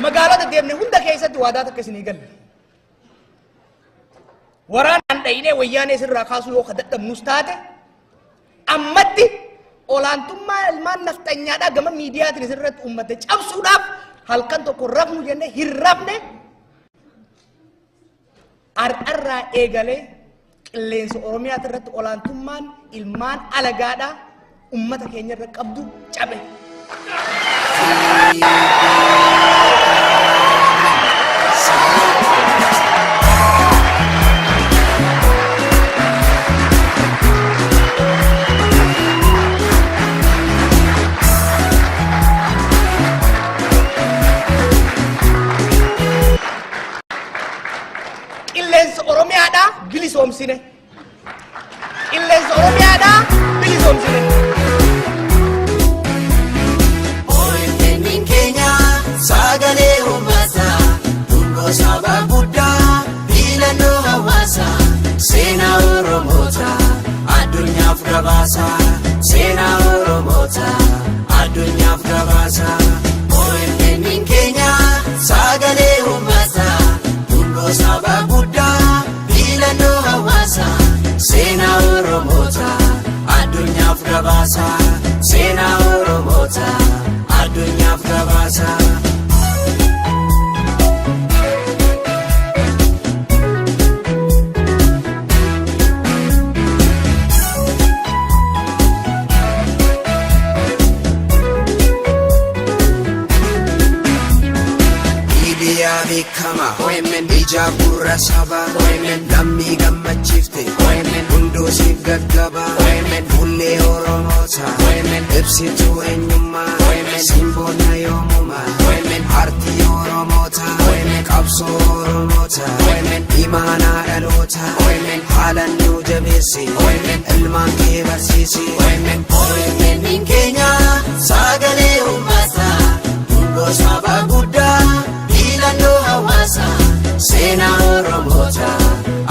magaalota deemne hunda keessatti waadaa takka isinii galle waraanaan dhayinee wayyaanee sirraa kaasuu yoo kadhadhabnus taate ammatti olaantummaa ilmaan nafxanyaadhaa gama miidiyaatiin isirratti uummata cabsuudhaaf halkan tokko rafnu jennee hin rafne ar'arraa eegalee qilleensa Oromiyaa irratti olaantummaan ilmaan alagaadhaa ummata keenya irra qabdu cabe. Qilleensa Oromiyaadhaa bilisoomsine. Qilleensa Oromiyaadhaa bilisoomsine. Sagalee uummataa dhungoo saba guddaa filannoo hawaasaa seenaa Oromoota addunyaaf gabaasa seenaa Oromoota addunyaaf gabaasa. OMN keenya sagalee uummataa dhungoo saba guddaa filannoo hawaasaa seenaa Oromoota addunyaaf gabaasa seenaa Oromoota addunyaaf gabaasa. Kama OMN ija gurra saba OMN lammii gammachiifte OMN hunduu siif gaggaba OMN fuullee Oromoota OMN ibsituu eenyummaa OMN simboona yoomuma OMN aartii Oromoota OMN qabsoo Oromoota OMN imaanaa dhaloota OMN haalan nu jabeesse OMN ilmaan kee barsiise OMN keenya sagalee uummataa dhungoo saba guddaa filannoo hawaasaa seenaa Oromoota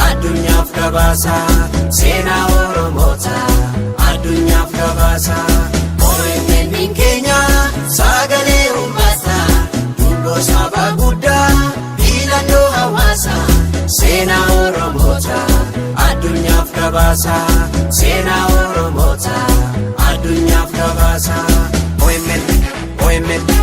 addunyaaf gabaasa seenaa Oromoota addunyaaf gabaasa. OMN keenya sagalee uummataa dhungoo saba guddaa filannoo hawaasaa seenaa Oromoota addunyaaf gabaasa seenaa Oromoota addunyaaf gabaasa. OMN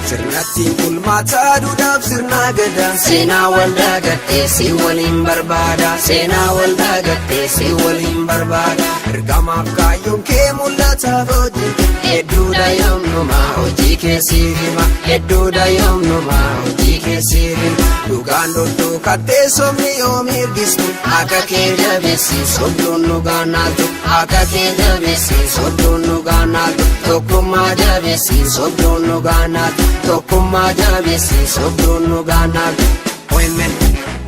sirnattiin bulmaataa duudhaaf sirna gadaa seenaa waldaa gadheessii waliin barbaada seenaa waldaa gadheessii waliin barbaada. Ergamaaf kaayyoon kee mul'ataaf hojii hedduudha yoomnumaa hojii keessii hima hedduudha yoomnumaa hojii keessii hima. Dhugaan dhodhuu kattee sobni yoo mirgistu akka kee jabeessii sobduun nu gaanaaltu akka kee jabeessii sobduun nu gaanaaltu tokkummaa jabeessii sobduun nu gaanaaltu tokkummaa jabeessii sobduun nu gaanaaltu. OMN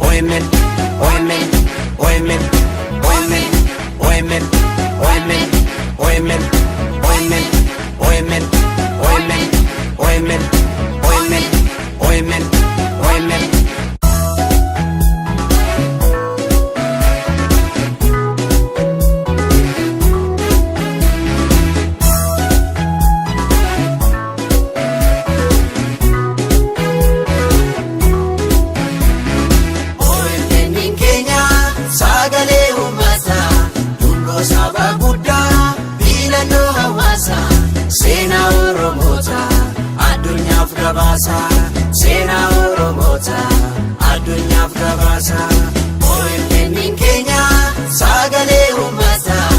OMN OMN OMN OMN OMN OMN OMN OMN OMN OMN OMN OMN OMN OMN. Seenaa Oromoota addunyaaf gabaasa seenaa Oromoota addunyaaf gabaasa. OMN keenya sagalee uummataa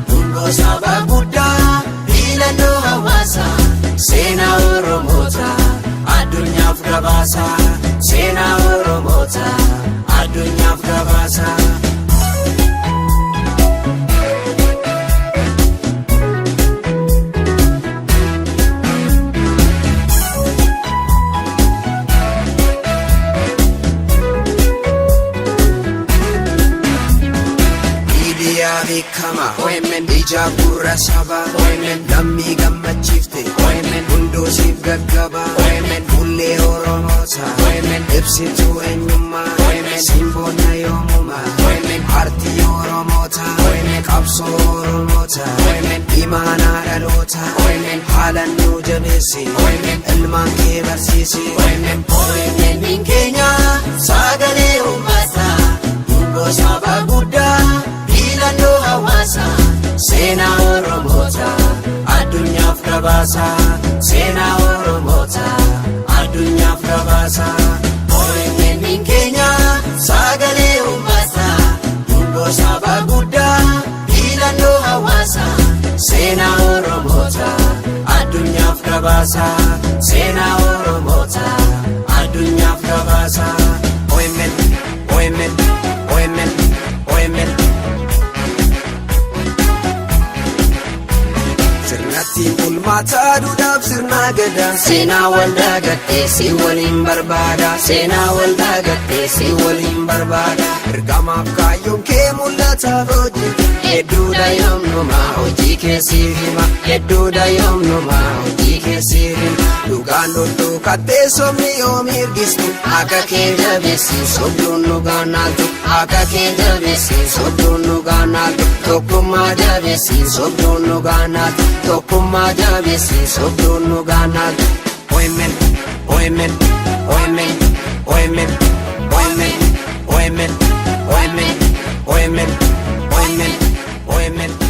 dhungoo saba guddaa filannoo hawaasaa seenaa Oromoota addunyaaf gabaasa seenaa Oromoota addunyaaf gabaasa. Kama OMN ija gurra saba OMN lammii gammachiifte OMN hunduu siif gaggaba OMN fuullee Oromoota OMN ibsituu eenyummaa OMN simboona yoomuma OMN aartii Oromoota OMN qabsoo Oromoota imaanaa dhaloota haalan nu jabeesse ilmaan kee barsiise OMN keenya sagalee uummata gosa guddaa filannoo hawaasa seenaa Oromoota addunyaaf gabaasa seenaa Oromoota addunyaaf gabaasa OMN keenya sagalee uummata gosa guddaa filannoo hawaasa seenaa Oromoota addunyaaf gabaasa seenaa Oromoota addunyaaf gabaasa OMN OMN OMN OMN sirnatti bulmaata duudhaaf sirna gadaa seenaa waldaa gadheessii waliin barbaada seenaa waldaa gadheessii waliin barbaada ergamaaf kaayyoon kee mul'ataaf hojii hedduudha yoomnumaa hojii keessiif hima hedduudha yoomnumaa hojii keessiif hima dhugaan loltuu kattee sobni yoo mirgistu akka kee jabeessii sobduun nu gaanaaltu akka kee jabeessii sobduun nu gaanaaltu tokkummaa jabeessii sobduun nu gaanaaltu tokkummaa jabeessii sobduun nu gaanaaltu OMN OMN OMN OMN OMN OMN OMN OMN OMN OMN